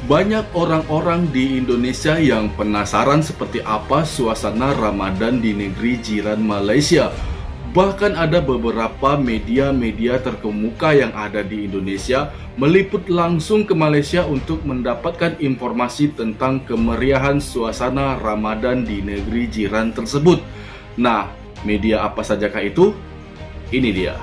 Banyak orang-orang di Indonesia yang penasaran seperti apa suasana Ramadan di negeri jiran Malaysia. Bahkan ada beberapa media-media terkemuka yang ada di Indonesia meliput langsung ke Malaysia untuk mendapatkan informasi tentang kemeriahan suasana Ramadan di negeri jiran tersebut. Nah, media apa sajakah itu? Ini dia.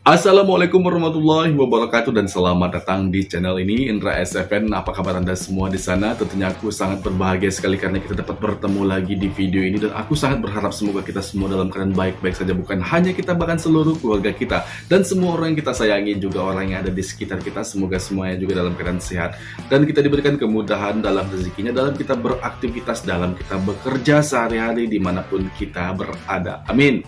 Assalamualaikum warahmatullahi wabarakatuh dan selamat datang di channel ini, Indra SFN. Apa kabar Anda semua di sana? Tentunya aku sangat berbahagia sekali karena kita dapat bertemu lagi di video ini, dan aku sangat berharap semoga kita semua dalam keadaan baik-baik saja. Bukan hanya kita, bahkan seluruh keluarga kita dan semua orang yang kita sayangi, juga orang yang ada di sekitar kita. Semoga semuanya juga dalam keadaan sehat dan kita diberikan kemudahan dalam rezekinya, dalam kita beraktivitas, dalam kita bekerja sehari-hari dimanapun kita berada. Amin.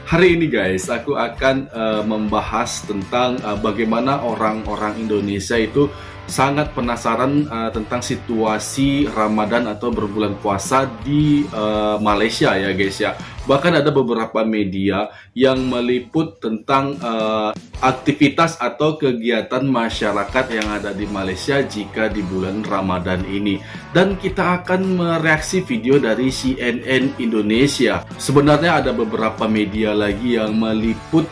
Hari ini guys, aku akan membahas tentang bagaimana orang-orang Indonesia itu sangat penasaran tentang situasi Ramadan atau berbulan puasa di Malaysia ya guys ya. Bahkan ada beberapa media yang meliput tentang aktivitas atau kegiatan masyarakat yang ada di Malaysia jika di bulan Ramadan ini. Dan kita akan mereaksi video dari CNN Indonesia. Sebenarnya ada beberapa media lagi yang meliput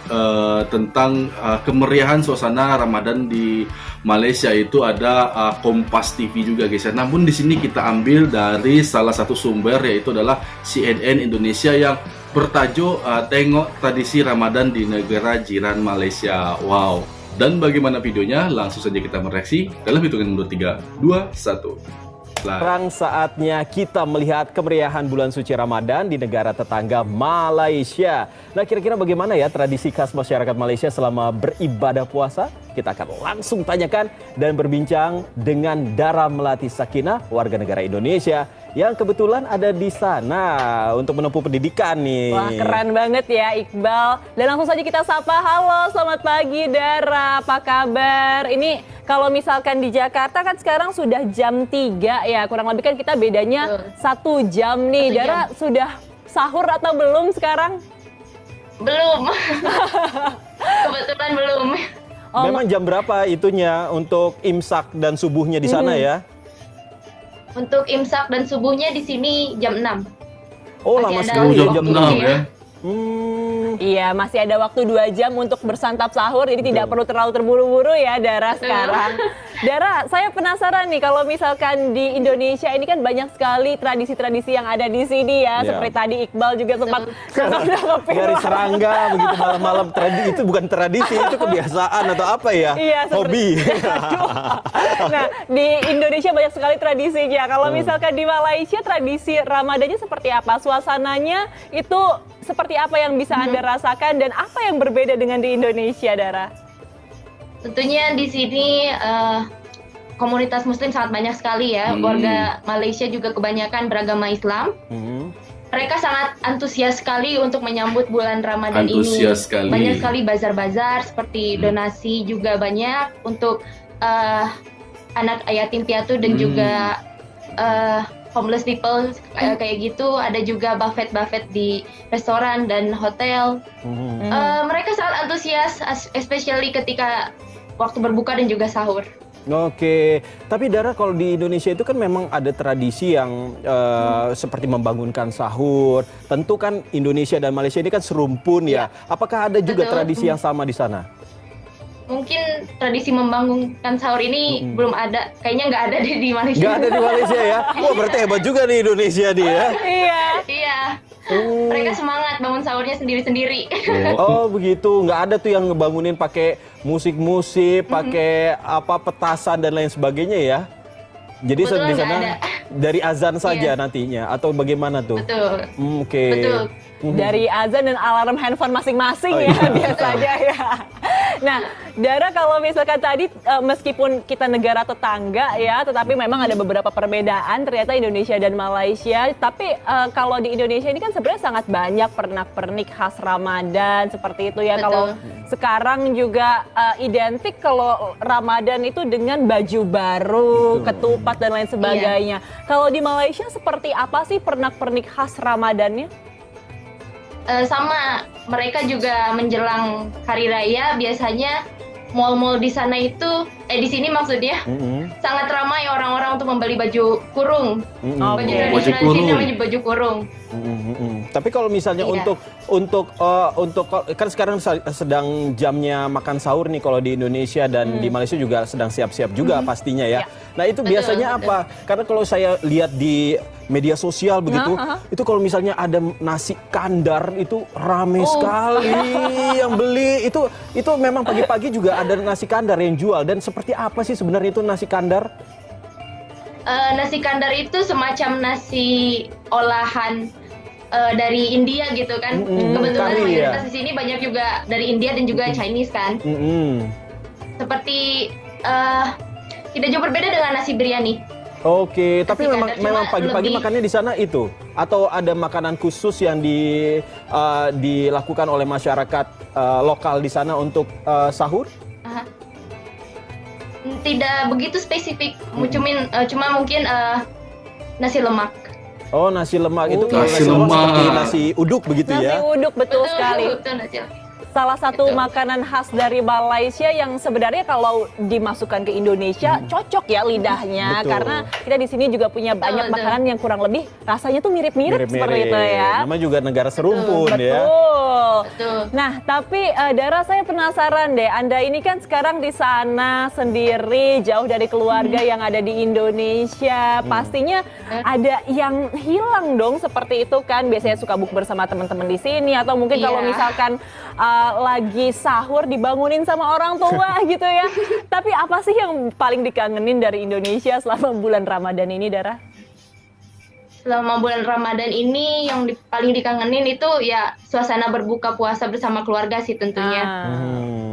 tentang kemeriahan suasana Ramadan di Malaysia. Itu ada Kompas TV juga guys ya. Namun di sini kita ambil dari salah satu sumber, yaitu adalah CNN Indonesia yang bertajuk tengok tradisi Ramadan di negara jiran Malaysia. Wow. Dan bagaimana videonya? Langsung saja kita mereaksi dalam hitungan mundur 3, 2, 1. Sekarang saatnya kita melihat kemeriahan bulan suci Ramadan di negara tetangga Malaysia. Nah, kira-kira bagaimana ya tradisi khas masyarakat Malaysia selama beribadah puasa? Kita akan langsung tanyakan dan berbincang dengan Dara Melati Sakinah, warga negara Indonesia yang kebetulan ada di sana untuk menempuh pendidikan nih. Wah, keren banget ya Iqbal. Dan langsung saja kita sapa. Halo, selamat pagi Dara, apa kabar? Ini kalau misalkan di Jakarta kan sekarang sudah jam 3 ya, kurang lebih kan kita bedanya 1 jam nih. Dara sudah sahur atau belum sekarang? Belum. Kebetulan belum. Memang jam berapa itunya untuk imsak dan subuhnya di sana ya? Untuk imsak dan subuhnya di sini jam 6. Oh, lama sekali jam jam 6 ya. Iya, masih ada waktu 2 jam untuk bersantap sahur, jadi tidak perlu terlalu terburu-buru ya Dara sekarang. Dara, saya penasaran nih, kalau misalkan di Indonesia ini kan banyak sekali tradisi-tradisi yang ada di sini ya. Seperti tadi Iqbal juga sempat dari serangga begitu malam-malam. Itu bukan tradisi, itu kebiasaan atau apa ya? Iya, hobi. Nah, di Indonesia banyak sekali tradisinya. Kalau misalkan di Malaysia, tradisi Ramadannya seperti apa? Suasananya itu seperti apa yang bisa Anda rasakan, dan apa yang berbeda dengan di Indonesia, Dara? Tentunya di sini komunitas Muslim sangat banyak sekali ya. Warga Malaysia juga kebanyakan beragama Islam. Mereka sangat antusias sekali untuk menyambut bulan Ramadan ini. Banyak sekali bazar-bazar, seperti donasi juga banyak untuk anak yatim piatu dan juga homeless people kayak gitu. Ada juga buffet di restoran dan hotel. Mereka sangat antusias, especially ketika waktu berbuka dan juga sahur. Oke, tapi Dara, kalau di Indonesia itu kan memang ada tradisi yang seperti membangunkan sahur. Tentu kan Indonesia dan Malaysia ini kan serumpun ya. Apakah ada juga tradisi yang sama di sana? Mungkin tradisi membangunkan sahur ini belum ada, kayaknya nggak ada di Malaysia. Nggak ada di Malaysia ya? Wah, berarti hebat juga nih Indonesia nih ya. Iya. Mereka semangat bangun sahurnya sendiri-sendiri. Oh begitu, nggak ada tuh yang ngebangunin pakai musik-musik, pakai petasan dan lain sebagainya ya? Jadi di sana dari azan saja nantinya atau bagaimana tuh? Betul. Oke. Dari azan dan alarm handphone masing-masing ya biasanya ya. Nah, Dara, kalau misalkan tadi meskipun kita negara tetangga ya, tetapi memang ada beberapa perbedaan ternyata Indonesia dan Malaysia. Tapi kalau di Indonesia ini kan sebenarnya sangat banyak pernak-pernik khas Ramadan seperti itu ya. Betul. Kalau sekarang juga identik kalau Ramadan itu dengan baju baru, ketupat dan lain sebagainya. Kalau di Malaysia seperti apa sih pernak-pernik khas Ramadannya? Sama, mereka juga menjelang hari raya biasanya mal-mal di sana itu, di sini maksudnya, sangat ramai orang-orang untuk membeli baju kurung. Baju tradisional di sini namanya baju kurung. Tapi kalau misalnya Iya. untuk kan sekarang sedang jamnya makan sahur nih kalau di Indonesia dan di Malaysia juga sedang siap-siap juga pastinya ya. Nah itu Betul, biasanya betul. apa? Karena kalau saya lihat di media sosial begitu, itu kalau misalnya ada nasi kandar itu rame sekali yang beli. Itu memang pagi-pagi juga ada nasi kandar yang jual. Dan seperti apa sih sebenarnya itu nasi kandar? Nasi kandar itu semacam nasi olahan dari India gitu kan. Kebetulan kari, mayoritas ya. di sini banyak juga dari India dan juga Chinese kan. Seperti tidak jauh berbeda dengan nasi biryani. Oke, tapi Nasi memang kandar, cuma pagi-pagi lebih- makannya di sana itu, atau ada makanan khusus yang dilakukan oleh masyarakat lokal di sana untuk sahur? Tidak begitu spesifik, cuma mungkin nasi lemak. Oh, nasi lemak itu kalau nasi nasi lemak lemak. seperti nasi uduk begitu Nasi ya? uduk, betul sekali. Betul, nasi lemak. Salah satu Betul. makanan khas dari Malaysia yang sebenarnya kalau dimasukkan ke Indonesia cocok ya lidahnya. Betul. Karena kita di sini juga punya banyak Betul. makanan yang kurang lebih rasanya tuh mirip-mirip seperti itu ya. Namanya juga negara serumpun ya. Betul. Betul. Nah, tapi Dara, saya penasaran deh. Anda ini kan sekarang di sana sendiri, jauh dari keluarga yang ada di Indonesia. Pastinya ada yang hilang dong seperti itu kan. Biasanya suka bukber sama teman-teman di sini, atau mungkin kalau Iya. misalkan lagi sahur dibangunin sama orang tua gitu ya. Tapi apa sih yang paling dikangenin dari Indonesia selama bulan Ramadan ini, Dara? Selama bulan Ramadan ini yang paling dikangenin itu ya suasana berbuka puasa bersama keluarga sih tentunya.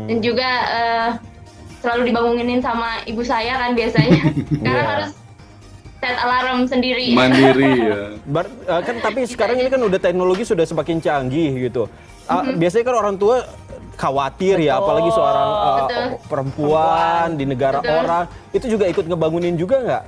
Dan juga selalu dibangunin sama ibu saya kan biasanya. Karena Iya. harus set alarm sendiri. Mandiri ya. Kan tapi sekarang ini kan udah teknologi sudah semakin canggih gitu. Biasanya kan orang tua khawatir ya, Betul. apalagi seorang Betul. perempuan di negara Betul. orang. Itu juga ikut ngebangunin juga nggak?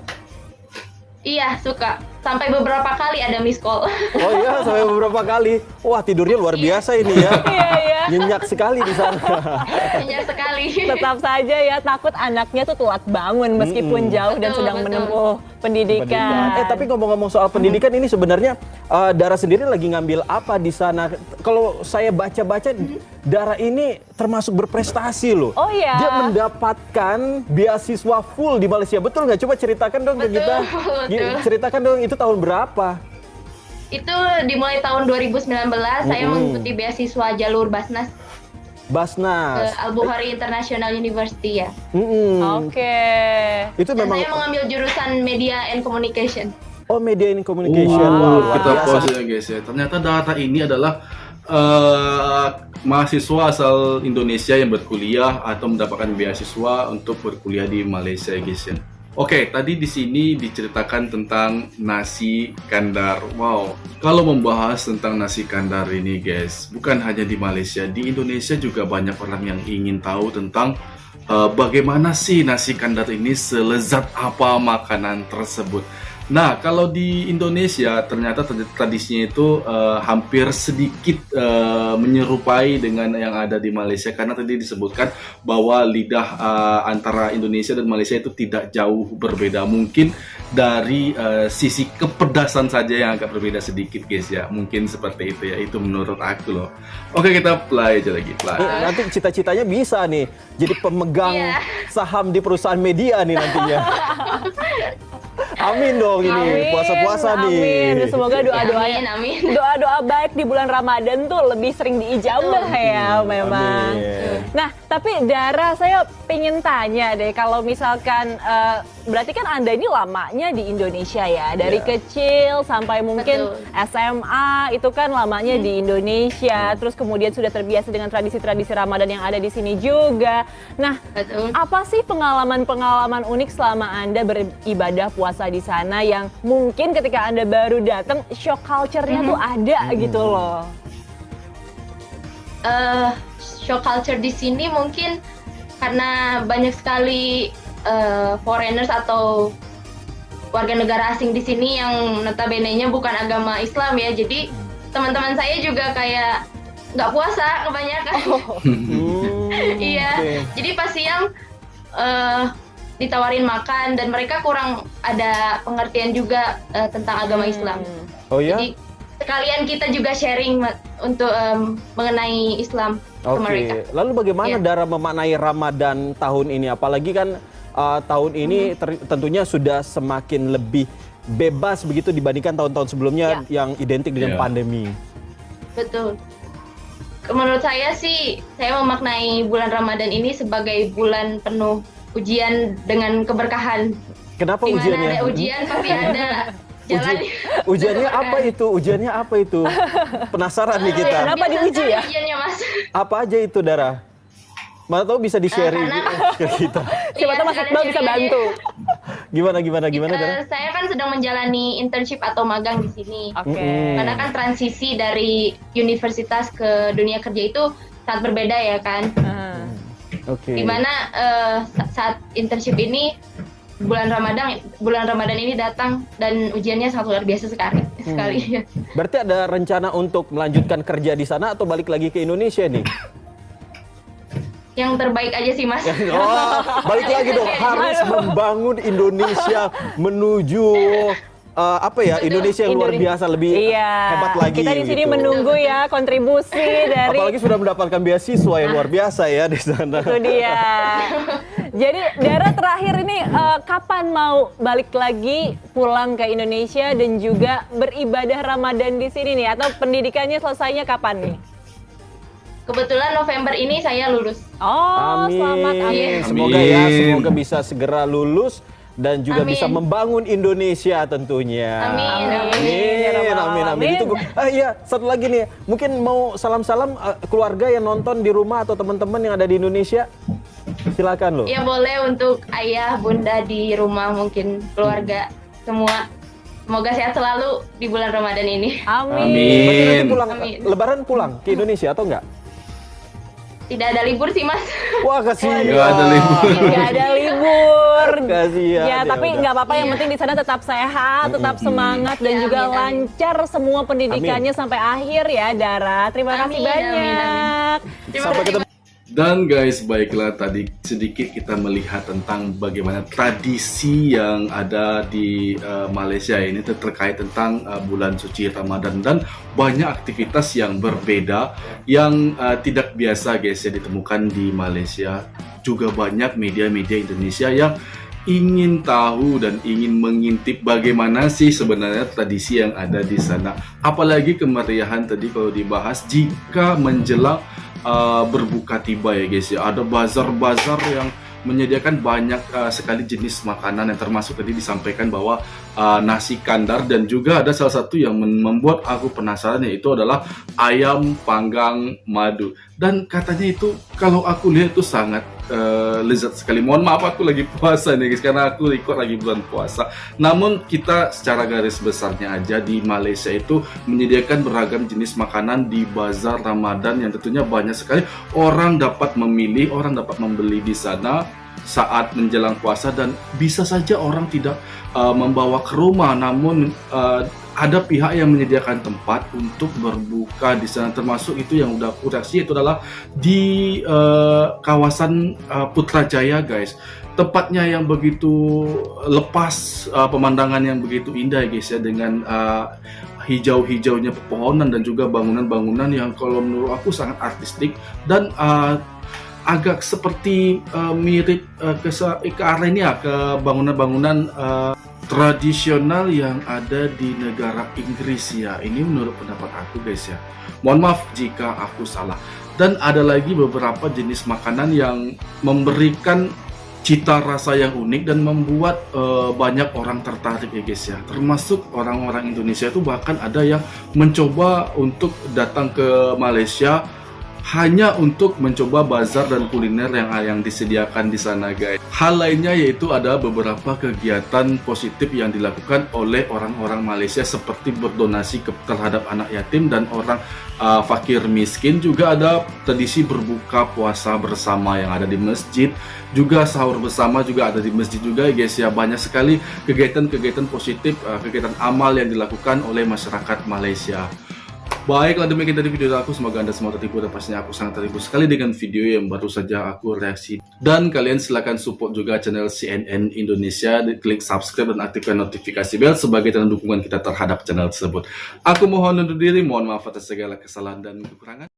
Iya, suka. Sampai beberapa kali ada miss call. Oh iya, sampai beberapa kali. Wah, tidurnya luar biasa ini ya. Iya, iya. Nyenyak sekali di sana. Banyak sekali. Tetap saja ya, takut anaknya tuh telat bangun meskipun jauh dan Betul, sedang betul. menempuh pendidikan. Tapi ngomong-ngomong soal pendidikan ini sebenarnya Dara sendiri lagi ngambil apa di sana? Kalau saya baca-baca, Dara ini termasuk berprestasi loh. Oh iya. Dia mendapatkan beasiswa full di Malaysia. Betul nggak? Coba ceritakan dong ke Betul, kita. betul. Ceritakan dong itu tahun berapa? Itu dimulai tahun 2019 saya mengikuti beasiswa jalur Basnas ke Basnas. Al-Bukhari International University ya. Oke. Itu Dan memang saya mengambil jurusan Media and Communication. oh media and communication. Wow, Wah, luar kita biasa. pause ya guys ya. Ternyata Dara ini adalah mahasiswa asal Indonesia yang berkuliah atau mendapatkan beasiswa untuk berkuliah di Malaysia guys ya. Oke, tadi di sini diceritakan tentang nasi kandar. Wow, kalau membahas tentang nasi kandar ini guys, bukan hanya di Malaysia, di Indonesia juga banyak orang yang ingin tahu tentang bagaimana sih nasi kandar ini, selezat apa makanan tersebut. Nah, kalau di Indonesia ternyata tradisinya itu hampir sedikit menyerupai dengan yang ada di Malaysia, karena tadi disebutkan bahwa lidah antara Indonesia dan Malaysia itu tidak jauh berbeda. Mungkin dari sisi kepedasan saja yang agak berbeda sedikit guys ya. Mungkin seperti itu ya, itu menurut aku loh. Oke, kita play aja lagi, play. Nanti cita-citanya bisa nih jadi pemegang Iya. saham di perusahaan media nih nantinya. Amin dong ini puasa-puasa nih. Amin. Semoga doa-doanya, Amin. doa-doa baik di bulan Ramadan tuh lebih sering diijabah ya memang. Amin. Nah, tapi Dara, saya pengen tanya deh, kalau misalkan berarti kan Anda ini lamanya di Indonesia ya, dari kecil sampai mungkin Betul. SMA itu kan lamanya di Indonesia, terus kemudian sudah terbiasa dengan tradisi-tradisi Ramadan yang ada di sini juga. Nah, Betul. apa sih pengalaman-pengalaman unik selama Anda beribadah puasa di sana yang mungkin ketika Anda baru datang shock culture-nya tuh ada gitu loh? Shock culture di sini mungkin karena banyak sekali foreigners atau warga negara asing di sini yang notabene-nya bukan agama Islam ya. Jadi teman-teman saya juga kayak nggak puasa kebanyakan. Iya. Oke. Jadi pas siang ditawarin makan dan mereka kurang ada pengertian juga tentang agama Islam. Oh ya? Jadi sekalian kita juga sharing untuk mengenai Islam ke mereka. Oke, lalu bagaimana Iya. Dara memaknai Ramadan tahun ini? Apalagi kan tahun ini tentunya sudah semakin lebih bebas begitu dibandingkan tahun-tahun sebelumnya yang identik dengan Iya. pandemi. Betul. Menurut saya sih, saya memaknai bulan Ramadan ini sebagai bulan penuh ujian dengan keberkahan. Kenapa Di mana ujiannya? ada ujian pasti ada jalan. Ujiannya apa itu? Ujiannya apa itu? Penasaran nih kita. Kenapa Biasa diuji sekali ya? Ujiannya, Mas. Apa aja itu, Dara? Mana tahu bisa di-sharing ke kita. Siapa tahu Mas sekalian Iqbal bisa sharing aja. bantu. Gimana, Dara? Saya kan sedang menjalani internship atau magang di sini. Oke. Karena kan transisi dari universitas ke dunia kerja itu sangat berbeda ya kan. Oke. Dimana saat internship ini bulan Ramadan ini datang dan ujiannya sangat luar biasa sekali. Berarti ada rencana untuk melanjutkan kerja di sana atau balik lagi ke Indonesia nih? Yang terbaik aja sih Mas. Oh, balik lagi dong, harus membangun Indonesia menuju Indonesia yang luar biasa, lebih hebat lagi. Kita di sini gitu. menunggu ya kontribusi dari Apalagi sudah mendapatkan beasiswa yang luar biasa ya di sana. itu dia. Jadi Dara terakhir ini kapan mau balik lagi pulang ke Indonesia dan juga beribadah Ramadan di sini nih, atau pendidikannya selesainya kapan nih? Kebetulan November ini saya lulus. Oh, selamat amin. Semoga ya, semoga bisa segera lulus dan juga Amin. bisa membangun Indonesia tentunya. Amin. Amin. Itu iya, satu lagi nih, mungkin mau salam-salam keluarga yang nonton di rumah atau teman-teman yang ada di Indonesia. Silakan loh. Ya boleh untuk ayah, bunda di rumah, mungkin keluarga semua. Semoga sehat selalu di bulan Ramadan ini. Amin. Berarti nanti pulang, Amin. Lebaran pulang ke Indonesia atau enggak? Tidak ada libur sih Mas. Wah, kasihan. Nggak ada libur. Nggak ada libur. Kasihan. Ya, tapi udah. nggak apa-apa, yang penting di sana tetap sehat, tetap semangat dan Ya, juga amin, amin. lancar semua pendidikannya sampai akhir ya, Dara. Terima kasih Amin, banyak. Terima Sampai kasih, ketemu. Mas. Dan guys, baiklah, tadi sedikit kita melihat tentang bagaimana tradisi yang ada di Malaysia ini terkait tentang bulan suci Ramadan, dan banyak aktivitas yang berbeda yang tidak biasa guys ya ditemukan di Malaysia. Juga banyak media-media Indonesia yang ingin tahu dan ingin mengintip bagaimana sih sebenarnya tradisi yang ada di sana. Apalagi kemeriahan tadi kalau dibahas jika menjelang berbuka tiba ya guys ya, ada bazar-bazar yang menyediakan banyak sekali jenis makanan, yang termasuk tadi disampaikan bahwa nasi kandar, dan juga ada salah satu yang membuat aku penasaran, yaitu adalah ayam panggang madu, dan katanya itu kalau aku lihat itu sangat lezat sekali. Mohon maaf aku lagi puasa nih guys, karena aku record lagi bulan puasa. Namun kita secara garis besarnya aja di Malaysia itu menyediakan beragam jenis makanan di bazar Ramadan yang tentunya banyak sekali orang dapat memilih, orang dapat membeli di sana saat menjelang puasa, dan bisa saja orang tidak membawa ke rumah, namun ada pihak yang menyediakan tempat untuk berbuka di sana, termasuk itu yang udah aku reaksi, itu adalah di kawasan Putrajaya guys. Tempatnya yang begitu lepas, pemandangan yang begitu indah guys ya, dengan hijau-hijaunya pepohonan dan juga bangunan-bangunan yang kalau menurut aku sangat artistik, dan agak seperti mirip ke arah ini ya, ke bangunan-bangunan tradisional yang ada di negara Inggris ya. Ini menurut pendapat aku guys ya. Mohon maaf jika aku salah. Dan ada lagi beberapa jenis makanan yang memberikan cita rasa yang unik dan membuat banyak orang tertarik ya guys ya. Termasuk orang-orang Indonesia itu bahkan ada yang mencoba untuk datang ke Malaysia hanya untuk mencoba bazar dan kuliner yang disediakan di sana guys. Hal lainnya yaitu ada beberapa kegiatan positif yang dilakukan oleh orang-orang Malaysia seperti berdonasi terhadap anak yatim dan orang fakir miskin. Juga ada tradisi berbuka puasa bersama yang ada di masjid. Juga sahur bersama juga ada di masjid juga guys ya. Banyak sekali kegiatan-kegiatan positif, kegiatan amal yang dilakukan oleh masyarakat Malaysia. Baiklah, demikian dari video aku. Semoga Anda semua terhibur dan pastinya aku sangat terhibur sekali dengan video yang baru saja aku reaksi. Dan kalian silahkan support juga channel CNN Indonesia, klik subscribe dan aktifkan notifikasi bell sebagai tanda dukungan kita terhadap channel tersebut. Aku mohon undur diri, mohon maaf atas segala kesalahan dan kekurangan.